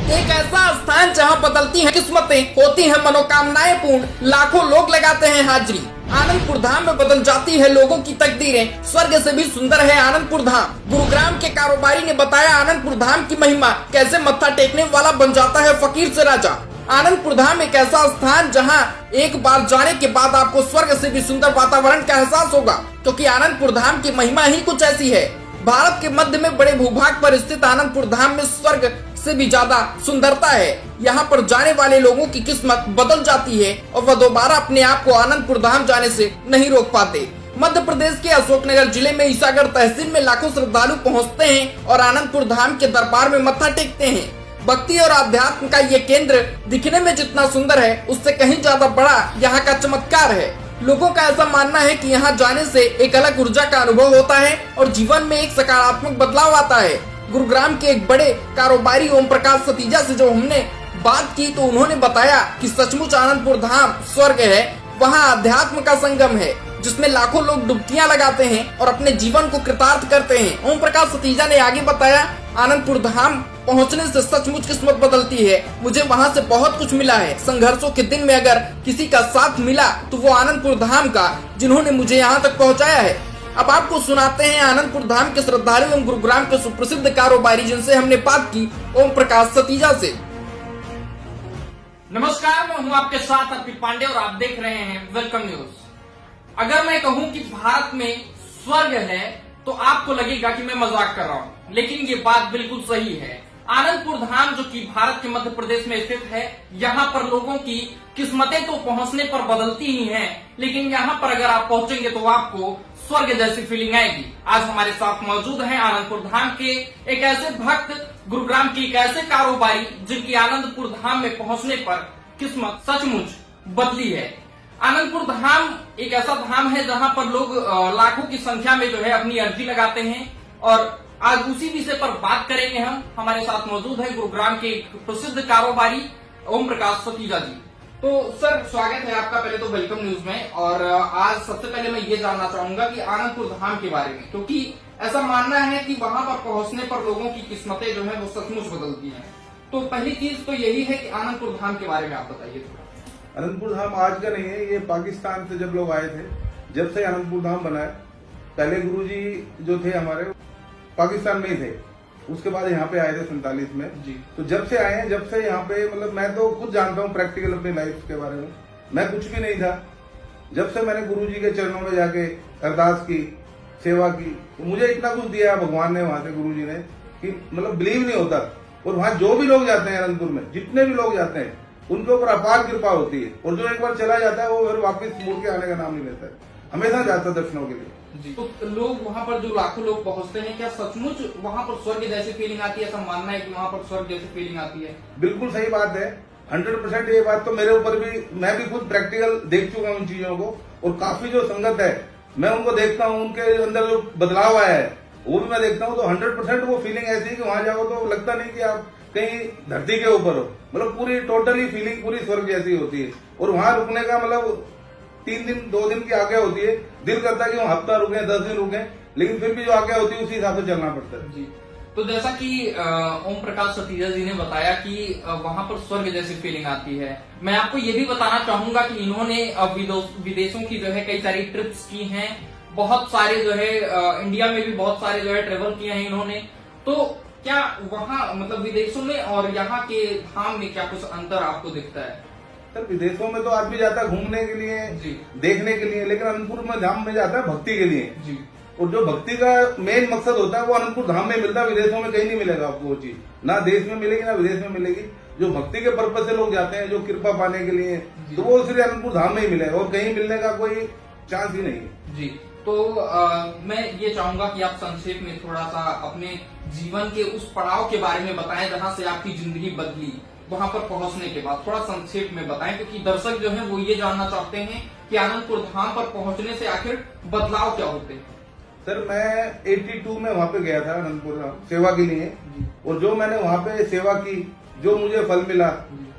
एक ऐसा स्थान जहां बदलती हैं किस्मतें, होती हैं मनोकामनाएं पूर्ण, लाखों लोग लगाते हैं हाजिरी। आनंदपुर धाम में बदल जाती है लोगों की तकदीरें, स्वर्ग से भी सुंदर है आनंदपुर धाम। गुरुग्राम के कारोबारी ने बताया आनंदपुर धाम की महिमा, कैसे मत्था टेकने वाला बन जाता है फकीर से राजा। आनंदपुर धाम एक ऐसा स्थान जहां एक बार जाने के बाद आपको स्वर्ग से भी सुंदर वातावरण का एहसास होगा, क्योंकि आनंदपुर धाम की महिमा ही कुछ ऐसी है। भारत के मध्य में बड़े भूभाग पर स्थित आनंदपुर धाम में स्वर्ग से भी ज्यादा सुंदरता है। यहाँ पर जाने वाले लोगों की किस्मत बदल जाती है और वह दोबारा अपने आप को आनंदपुर धाम जाने से नहीं रोक पाते। मध्य प्रदेश के अशोकनगर जिले में ईसागढ़ तहसील में लाखों श्रद्धालु पहुँचते हैं और आनंदपुर धाम के दरबार में मत्था टेकते हैं। भक्ति और आध्यात्म का ये केंद्र दिखने में जितना सुंदर है, उससे कहीं ज्यादा बड़ा यहाँ का चमत्कार है। लोगों का ऐसा मानना है कि यहाँ जाने से एक अलग ऊर्जा का अनुभव होता है और जीवन में एक सकारात्मक बदलाव आता है। गुरुग्राम के एक बड़े कारोबारी ओम प्रकाश सतीजा से जो हमने बात की तो उन्होंने बताया कि सचमुच आनंदपुर धाम स्वर्ग है। वहाँ अध्यात्म का संगम है जिसमें लाखों लोग डुबकियां लगाते हैं और अपने जीवन को कृतार्थ करते हैं। ओम प्रकाश सतीजा ने आगे बताया, आनंदपुर धाम पहुंचने से सचमुच किस्मत बदलती है। मुझे वहां से बहुत कुछ मिला है। संघर्षों के दिन में अगर किसी का साथ मिला तो वो आनंदपुर धाम का, जिन्होंने मुझे यहाँ तक पहुँचाया है। अब आपको सुनाते हैं आनंदपुर धाम के श्रद्धालु एवं गुरुग्राम के सुप्रसिद्ध कारोबारी जिनसे हमने बात की, ओम प्रकाश सतीजा से। नमस्कार, मैं हूं आपके साथ अर्पित पांडे और आप देख रहे हैं वेलकम न्यूज। अगर मैं कहूं कि भारत में स्वर्ग है तो आपको लगेगा कि मैं मजाक कर रहा हूं, लेकिन ये बात बिल्कुल सही है। आनंदपुर धाम जो कि भारत के मध्य प्रदेश में स्थित है, यहाँ पर लोगों की किस्मतें तो पहुंचने पर बदलती ही हैं, लेकिन यहाँ पर अगर आप पहुंचेंगे तो आपको स्वर्ग जैसी फीलिंग आएगी। आज हमारे साथ मौजूद हैं आनंदपुर धाम के एक ऐसे भक्त, गुरुग्राम की एक ऐसे कारोबारी जिनकी आनंदपुर धाम में पहुंचने पर किस्मत सचमुच बदली है। आनंदपुर धाम एक ऐसा धाम है जहां पर लोग लाखों की संख्या में जो है अपनी अर्जी लगाते हैं और आज उसी विषय पर बात करेंगे हम। हमारे साथ मौजूद है गुरुग्राम के एक प्रसिद्ध कारोबारी ओम प्रकाश सतीजा जी। तो सर, स्वागत है आपका पहले तो वेलकम न्यूज में। और आज सबसे पहले मैं ये जानना चाहूंगा कि आनंदपुर धाम के बारे में, क्योंकि ऐसा मानना है कि वहां पर पहुंचने पर लोगों की किस्मतें जो है वो सचमुच बदलती हैं। तो पहली चीज तो यही है कि आनंदपुर धाम के बारे में आप बताइए थोड़ा। अनंतपुर धाम आज का नहीं है, ये पाकिस्तान से जब लोग आए थे, जब से अनंतपुर धाम बना है। पहले गुरुजी जो थे हमारे पाकिस्तान में ही थे, उसके बाद यहाँ पे आए थे 47 में जी। तो जब से आए हैं, जब से यहाँ पे मतलब मैं तो खुद जानता हूँ प्रैक्टिकल अपनी लाइफ के बारे में। मैं कुछ भी नहीं था, जब से मैंने गुरुजी के चरणों में जाके अरदास की, सेवा की, तो मुझे इतना कुछ दिया भगवान ने वहां से, गुरुजी ने, कि मतलब बिलीव नहीं होता। और वहां जो भी लोग जाते हैं अनंतपुर में, जितने भी लोग जाते हैं, उनके ऊपर अपार कृपा होती है। और जो एक बार चला जाता है वो फिर वापस मुड़ के आने का नाम नहीं लेता है, हमेशा जाता है दर्शनों के लिए। जी। तो लोग वहाँ पर जो लाखों लोग पहुँचते हैं, क्या सचमुच वहाँ पर स्वर्ग जैसी फीलिंग आती है? ऐसा मानना है कि वहाँ पर स्वर्ग जैसी फीलिंग आती है? बिल्कुल सही बात है, 100% ये बात तो मेरे ऊपर भी, मैं भी खुद प्रैक्टिकल देख चुका हूँ इन चीजों को। और काफी जो संगत है मैं उनको देखता हूँ, उनके अंदर जो बदलाव आया है वो भी मैं देखता हूँ। तो 100% वो फीलिंग ऐसी है कि वहां जाओ तो लगता नहीं कि आप कहीं धरती के ऊपर हो, मतलब पूरी टोटली फीलिंग पूरी स्वर्ग जैसी होती है। और वहां रुकने का मतलब 3 दिन 2 दिन की आज्ञा होती है, दिल करता है कि हम हफ्ता रुके 10 दिन रुके, लेकिन फिर भी जो आज्ञा होती है उसी हिसाब से चलना पड़ता है। जी। तो जैसा कि ओम प्रकाश सतीजा जी ने बताया कि वहां पर स्वर्ग जैसी फीलिंग आती है, मैं आपको ये भी बताना चाहूंगा कि इन्होंने विदेशों की जो है कई सारी ट्रिप्स की हैं, बहुत सारे जो है इंडिया में भी बहुत सारे जो है ट्रेवल किए हैं इन्होंने। तो क्या वहाँ मतलब विदेशों में और यहाँ के धाम में क्या कुछ अंतर आपको दिखता है? सर, विदेशों में तो आदमी जाता है घूमने के लिए जी, देखने के लिए, लेकिन अनंतपुर में धाम में जाता है भक्ति के लिए जी। और जो भक्ति का मेन मकसद होता है वो अनंतपुर धाम में मिलता है। विदेशों में कहीं नहीं मिलेगा आपको वो चीज, ना देश में मिलेगी ना विदेश में मिलेगी। जो भक्ति के पर्पज से लोग जाते हैं, जो कृपा पाने के लिए, तो वो सिर्फ अनंतपुर धाम में ही मिलेगा और कहीं मिलने का कोई चांस ही नहीं है। जी। तो मैं ये चाहूंगा कि आप संक्षेप में थोड़ा सा अपने जीवन के उस पड़ाव के बारे में बताएं जहां से आपकी जिंदगी बदली, वहां पर पहुंचने के बाद थोड़ा संक्षेप में बताएं, क्योंकि दर्शक जो हैं वो ये जानना चाहते हैं कि आनंदपुर धाम पर पहुंचने से आखिर बदलाव क्या होते हैं। सर, मैं 82 में वहां पे गया था अनंतपुर धाम सेवा के लिए, और जो मैंने वहां पे सेवा की, जो मुझे फल मिला,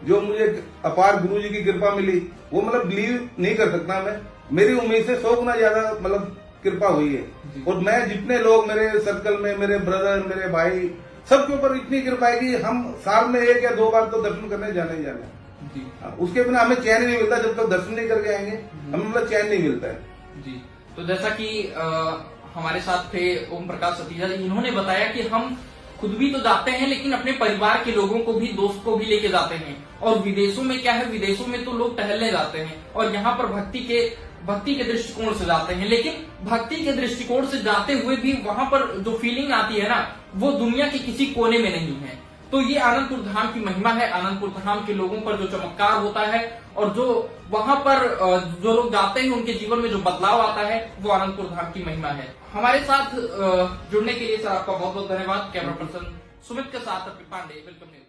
जो मुझे अपार गुरु जी की कृपा मिली, वो मतलब बिलीव नहीं कर सकता मैं। मेरी उम्मीद से 100 गुना ज्यादा मतलब कृपा हुई है। और मैं जितने लोग मेरे सर्कल में, मेरे ब्रदर, मेरे भाई, सबके ऊपर इतनी कृपा है कि हम साल में 1 या 2 बार तो दर्शन करने जाने ही जाना है। जी उसके बिना हमें चैन ही नहीं मिलता, जब तक दर्शन नहीं करके आएंगे हमें मतलब चैन नहीं मिलता है। जी। तो जैसा कि हमारे साथ थे ओम प्रकाश सतीजा जी, इन्होंने बताया कि हम खुद भी तो जाते हैं लेकिन अपने परिवार के लोगों को भी, दोस्त को भी लेके जाते हैं। और विदेशों में क्या है, विदेशों में तो लोग टहलने जाते हैं और यहाँ पर भक्ति के दृष्टिकोण से जाते हैं, लेकिन भक्ति के दृष्टिकोण से जाते हुए भी वहां पर जो फीलिंग आती है ना, वो दुनिया के किसी कोने में नहीं है। तो ये आनंदपुर धाम की महिमा है, आनंदपुर धाम के लोगों पर जो चमत्कार होता है और जो वहां पर जो लोग जाते हैं उनके जीवन में जो बदलाव आता है, वो आनंदपुर धाम की महिमा है। हमारे साथ जुड़ने के लिए सर आपका बहुत बहुत धन्यवाद। कैमरा पर्सन सुमित के साथ अपिल पांडे, वेलकम न्यूज।